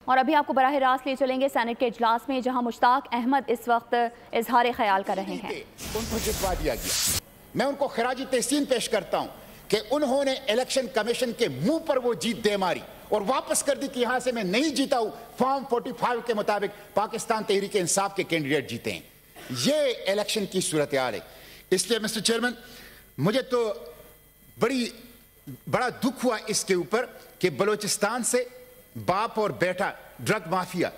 اور ابھی آپ کو براہ راست لے چلیں گے سینٹ کے اجلاس میں، جہاں مشتاق احمد اس وقت اظہار خیال کر رہے ہیں۔ ان کو جتوا دیا گیا، میں ان کو خراجی تحسین پیش کرتا ہوں کہ انہوں نے الیکشن کمیشن کے منہ پر وہ جیت دے ماری اور واپس کر دی کہ یہاں سے میں نہیں جیتا ہوں، فارم 45 کے مطابق پاکستان تحریک انصاف کے کینڈیڈیٹ جیتے ہیں۔ یہ الیکشن کی صورتحال ہے۔ اس لیے مسٹر چیئرمین، مجھے تو بڑا دکھ ہوا اس کے اوپر کہ بلوچستان سے باپ اور بیٹا ڈرگ مافیا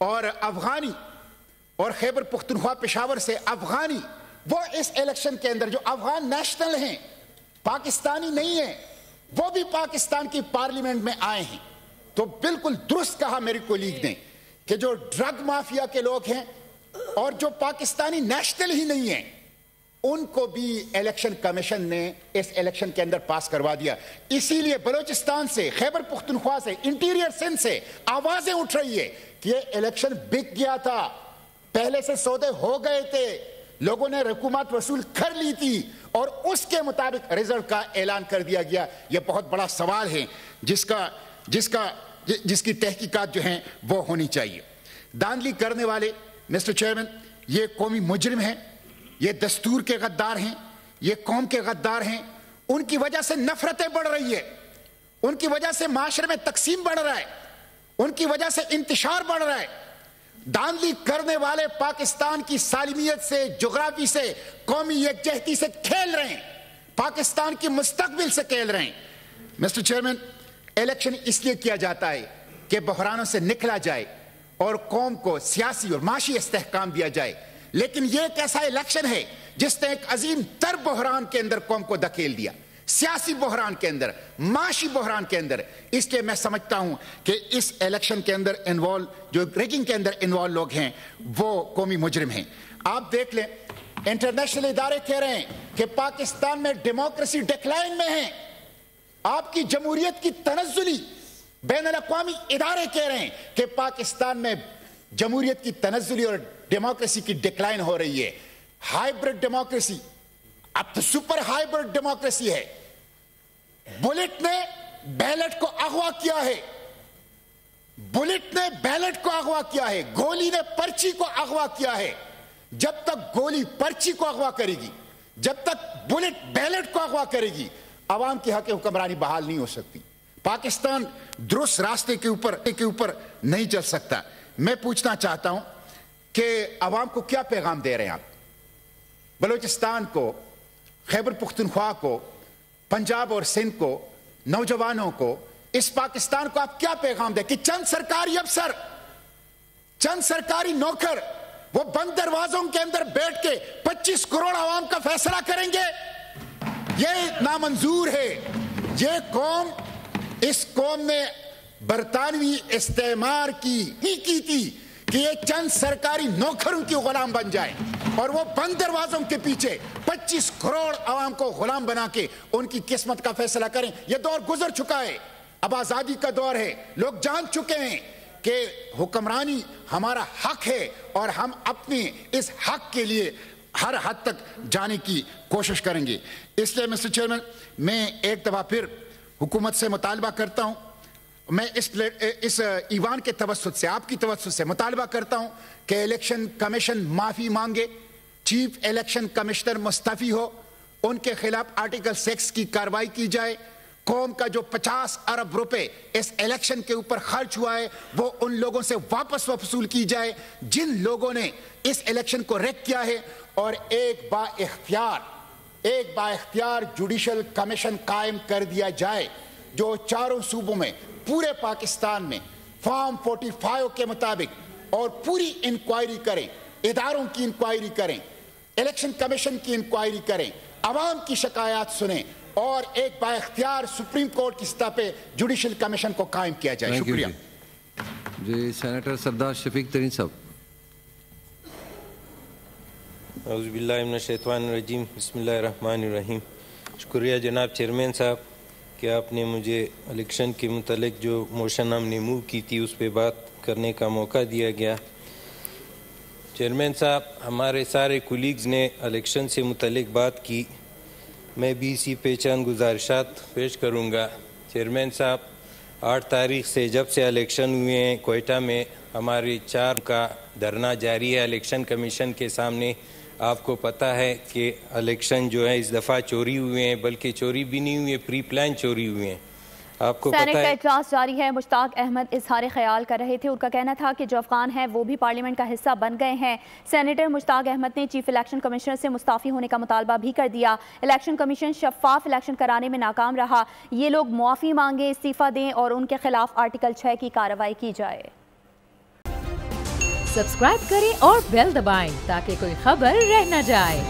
اور افغانی اور خیبر پختونخوا پشاور سے افغانی، وہ اس الیکشن کے اندر جو افغان نیشنل ہیں، پاکستانی نہیں ہیں، وہ بھی پاکستان کی پارلیمنٹ میں آئے ہیں۔ تو بالکل درست کہا میری کولیگ نے کہ جو ڈرگ مافیا کے لوگ ہیں اور جو پاکستانی نیشنل ہی نہیں ہیں، ان کو بھی الیکشن کمیشن نے اس الیکشن کے اندر پاس کروا دیا۔ اسی لیے بلوچستان سے، خیبر پختونخوا سے، انٹیریئر سندھ سے آوازیں اٹھ رہی ہے کہ یہ الیکشن بک گیا تھا، پہلے سے سودے ہو گئے تھے، لوگوں نے رقومات وصول کر لی تھی اور اس کے مطابق رزلٹ کا اعلان کر دیا گیا۔ یہ بہت بڑا سوال ہے جس کی تحقیقات جو ہیں وہ ہونی چاہیے۔ دھاندلی کرنے والے مسٹر چیئرمین یہ قومی مجرم ہیں، یہ دستور کے غدار ہیں، یہ قوم کے غدار ہیں۔ ان کی وجہ سے نفرتیں بڑھ رہی ہے، ان کی وجہ سے معاشرے میں تقسیم بڑھ رہا ہے، ان کی وجہ سے انتشار بڑھ رہا ہے۔ دھاندلی کرنے والے پاکستان کی سالمیت سے، جغرافی سے، قومی یکجہتی سے کھیل رہے ہیں، پاکستان کی مستقبل سے کھیل رہے ہیں۔ مسٹر چیئرمین، الیکشن اس لیے کیا جاتا ہے کہ بحرانوں سے نکلا جائے اور قوم کو سیاسی اور معاشی استحکام دیا جائے، لیکن یہ ایک ایسا الیکشن ہے جس نے ایک عظیم تر بحران کے اندر قوم کو دھکیل دیا، سیاسی بحران کے اندر، معاشی بحران کے اندر۔ اس لیے میں سمجھتا ہوں کہ اس الیکشن کے اندر جو ریگنگ کے اندر انوالو لوگ ہیں وہ قومی مجرم ہیں۔ آپ دیکھ لیں، انٹرنیشنل ادارے کہہ رہے ہیں کہ پاکستان میں ڈیموکریسی ڈیکلائن میں ہے، آپ کی جمہوریت کی تنزلی، بین الاقوامی ادارے کہہ رہے ہیں کہ پاکستان میں جمہوریت کی تنزلی اور ڈیموکریسی کی ڈیکلائن ہو رہی ہے۔ ہائیبرڈ ڈیموکریسی اب تو سپر ہائیبرڈ ڈیموکریسی ہے۔ بلٹ نے بیلٹ کو اغوا کیا ہے، بلٹ نے بیلٹ کو اغوا کیا ہے، گولی نے پرچی کو اغوا کیا ہے۔ جب تک گولی پرچی کو اغوا کرے گی، جب تک بلٹ بیلٹ کو اغوا کرے گی، عوام کی حق حکمرانی بحال نہیں ہو سکتی۔ پاکستان درست راستے کے اوپر نہیں چل سکتا۔ میں پوچھنا چاہتا ہوں کہ عوام کو کیا پیغام دے رہے ہیں آپ؟ بلوچستان کو، خیبر پختونخوا کو، پنجاب اور سندھ کو، نوجوانوں کو، اس پاکستان کو آپ کیا پیغام دیں کہ چند سرکاری افسر، چند سرکاری نوکر وہ بند دروازوں کے اندر بیٹھ کے 25 کروڑ عوام کا فیصلہ کریں گے؟ یہ نامنظور ہے۔ یہ قوم، اس قوم نے برطانوی استعمار کی تھی کہ یہ چند سرکاری نوکروں کی غلام بن جائیں اور وہ بند دروازوں کے پیچھے 25 کروڑ عوام کو غلام بنا کے ان کی قسمت کا فیصلہ کریں۔ یہ دور گزر چکا ہے، اب آزادی کا دور ہے۔ لوگ جان چکے ہیں کہ حکمرانی ہمارا حق ہے اور ہم اپنے اس حق کے لیے ہر حد تک جانے کی کوشش کریں گے۔ اس لیے مسٹر چیئرمین، میں ایک دفعہ پھر حکومت سے مطالبہ کرتا ہوں، میں اس ایوان کے توسط سے، آپ کی توسط سے مطالبہ کرتا ہوں کہ الیکشن کمیشن معافی مانگے، چیف الیکشن کمشنر مستعفی ہو، ان کے خلاف آرٹیکل 6 کی کارروائی کی جائے۔ قوم کا جو 50 ارب روپے اس الیکشن کے اوپر خرچ ہوا ہے وہ ان لوگوں سے واپس وصول کی جائے جن لوگوں نے اس الیکشن کو ریگ کیا ہے، اور ایک با اختیار جوڈیشل کمیشن قائم کر دیا جائے جو چاروں صوبوں میں، پورے پاکستان میں فارم 45 کے مطابق اور پوری انکوائری کریں، اداروں کی انکوائری کریں، الیکشن کمیشن کی انکوائری کریں، عوام کی شکایات سنیں اور ایک با اختیار سپریم کورٹ کی سطح پہ جوڈیشل کمیشن کو قائم کیا جائے۔ شکریہ۔ جی سینیٹر سردار شفیق ترین صاحب۔ اعوذ باللہ من الشیطان الرجیم، بسم اللہ الرحمن الرحیم۔ شکریہ جناب چیئرمین صاحب کہ آپ نے مجھے الیکشن کے متعلق جو موشن ہم نے موو کی تھی اس پہ بات کرنے کا موقع دیا گیا۔ چیئرمین صاحب، ہمارے سارے کولیگز نے الیکشن سے متعلق بات کی، میں بھی اسی پہ چند گزارشات پیش کروں گا۔ چیئرمین صاحب، 8 تاریخ سے جب سے الیکشن ہوئے ہیں کوئٹہ میں ہماری 4 کا دھرنا جاری ہے الیکشن کمیشن کے سامنے. آپ کو پتہ ہے کہ الیکشن جو ہے اس دفعہ چوری ہوئے ہیں, بلکہ چوری بھی نہیں ہوئے, پری پلان چوری ہوئے ہیں. آپ کو سینٹ کا اجلاس جاری ہے. مشتاق احمد اظہار خیال کر رہے تھے. ان کا کہنا تھا کہ جو افغان ہیں وہ بھی پارلیمنٹ کا حصہ بن گئے ہیں. سینیٹر مشتاق احمد نے چیف الیکشن کمشنر سے مستعفی ہونے کا مطالبہ بھی کر دیا. الیکشن کمیشن شفاف الیکشن کرانے میں ناکام رہا. یہ لوگ معافی مانگیں, استعفیٰ دیں اور ان کے خلاف آرٹیکل 6 کی کارروائی کی جائے. سبسکرائب کریں اور بیل دبائیں تاکہ کوئی خبر رہ نہ جائے.